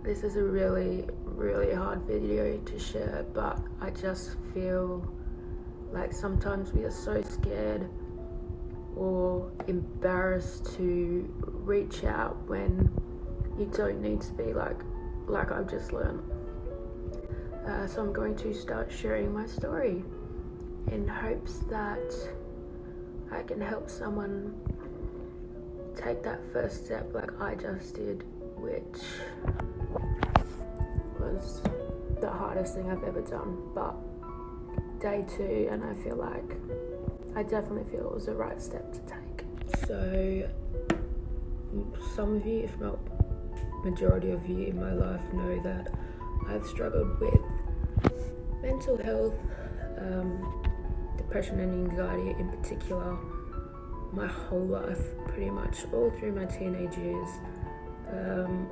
This is a really, really hard video to share, but I just feel like sometimes we are so scared or embarrassed to reach out when you don't need to be, like I've just learned. So I'm going to start sharing my story in hopes that I can help someone take that first step like I just did, which was the hardest thing I've ever done, but day 2, and I definitely feel it was the right step to take. So some of you, if not majority of you in my life, know that I've struggled with mental health, depression and anxiety in particular, my whole life, pretty much all through my teenage years,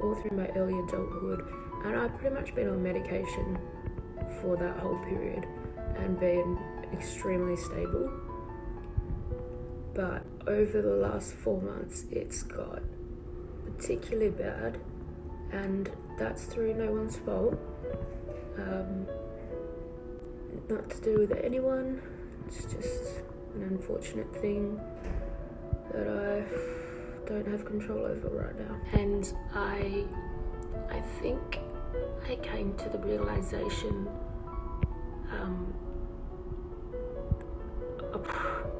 all through my early adulthood, and I've pretty much been on medication for that whole period and been extremely stable. But over the last 4 months it's got particularly bad, and that's through no one's fault. Not to do with anyone, it's just an unfortunate thing that I don't have control over right now. And I think I came to the realization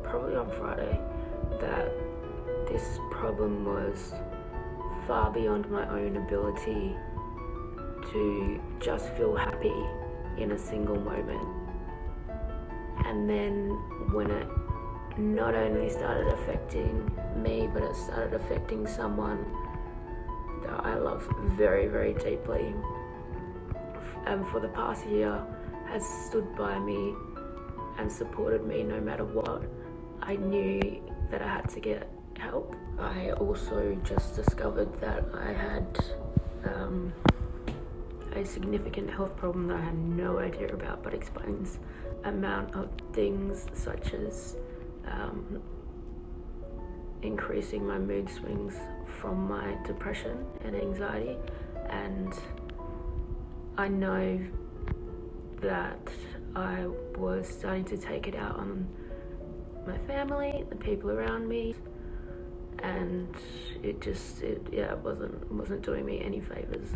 probably on Friday that this problem was far beyond my own ability to just feel happy in a single moment. And then when it not only started affecting me, but it started affecting someone that I love very, very deeply, and for the past year has stood by me and supported me no matter what, I knew that I had to get help. I also just discovered that I had a significant health problem that I had no idea about, but explains amount of things such as increasing my mood swings from my depression and anxiety. And I know that I was starting to take it out on my family, the people around me, and it wasn't doing me any favors.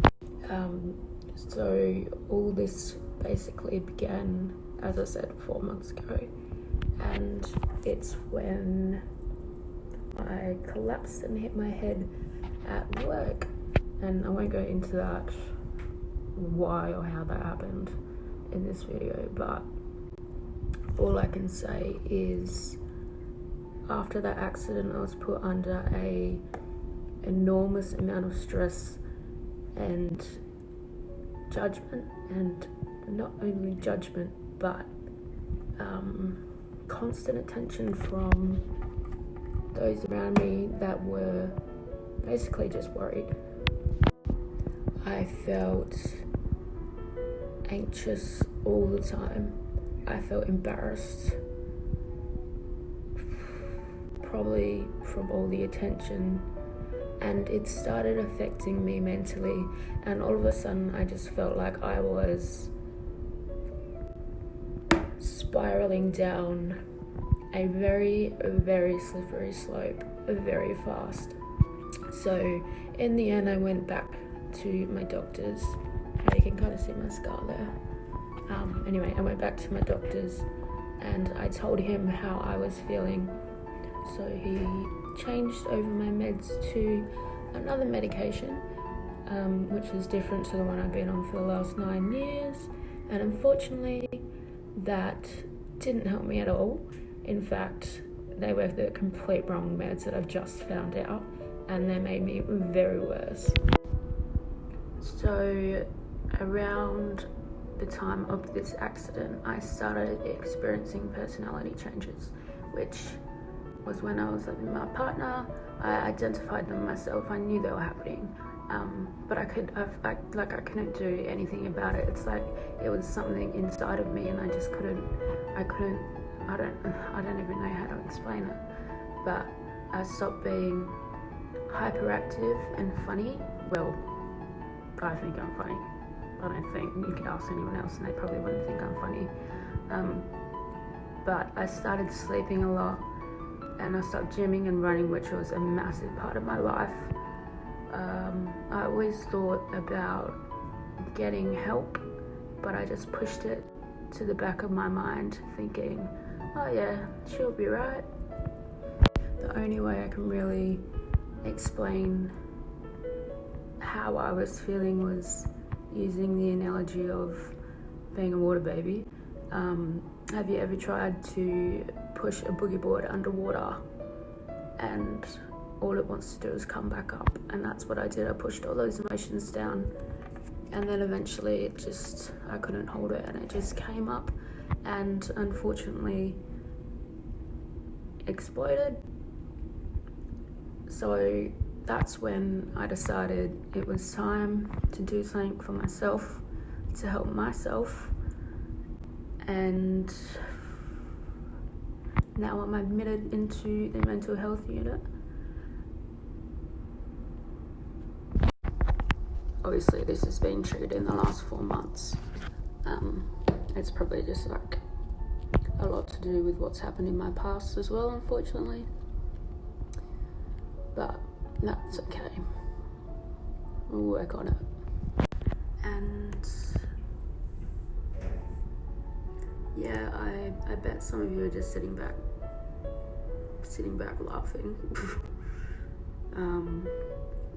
So all this basically began, as I said, 4 months ago, and it's when I collapsed and hit my head at work. And I won't go into that, why or how that happened in this video, but all I can say is after that accident I was put under a enormous amount of stress and judgment, and not only judgment but constant attention from those around me that were basically just worried. I felt anxious all the time. I felt embarrassed, probably from all the attention, and it started affecting me mentally, and all of a sudden I just felt like I was spiraling down a very, very slippery slope very fast. So in the end I went back to my doctors. You can kind of see my scar there. Anyway, I went back to my doctors and I told him how I was feeling. So he changed over my meds to another medication, which is different to the one I've been on for the last 9 years. And unfortunately, that didn't help me at all. In fact, they were the complete wrong meds that I've just found out, and they made me very worse. So around the time of this accident, I started experiencing personality changes, which was when I was with my partner. I identified them myself. I knew they were happening, but I couldn't do anything about it. It's like it was something inside of me, and I don't even know how to explain it. But I stopped being hyperactive and funny. Well, I think I'm funny. I don't think you could ask anyone else and they probably wouldn't think I'm funny. But I started sleeping a lot and I stopped gymming and running, which was a massive part of my life. I always thought about getting help, but I just pushed it to the back of my mind thinking, oh yeah, she'll be right. The only way I can really explain how I was feeling was using the analogy of being a water baby. Have you ever tried to push a boogie board underwater and all it wants to do is come back up? And that's what I did. I pushed all those emotions down and then eventually I couldn't hold it and it just came up and unfortunately exploded. So that's when I decided it was time to do something for myself, to help myself. And now I'm admitted into the mental health unit. Obviously this has been triggered in the last 4 months. It's probably just like a lot to do with what's happened in my past as well, unfortunately. But that's okay. We'll work on it. And yeah, I bet some of you are just sitting back laughing.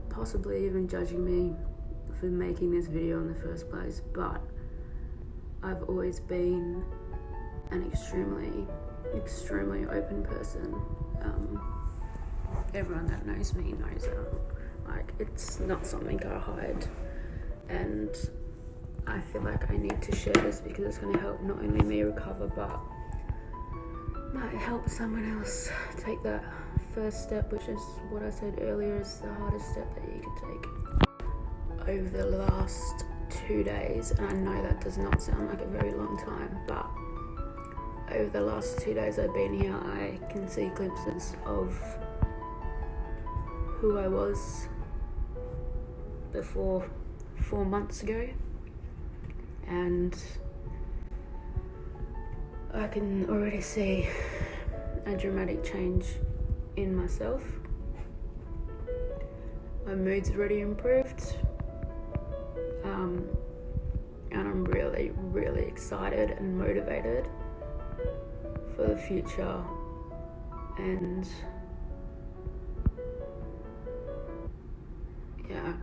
Possibly even judging me for making this video in the first place, but I've always been an extremely open person. Everyone that knows me knows that. Like, it's not something I hide, and I feel like I need to share this because it's going to help not only me recover, but might help someone else take that first step, which is what I said earlier is the hardest step that you can take. Over the last 2 days, and I know that does not sound like a very long time, but over the last 2 days I've been here, I can see glimpses of who I was before 4 months ago, and I can already see a dramatic change in myself. My mood's already improved, and I'm really excited and motivated for the future. And yeah.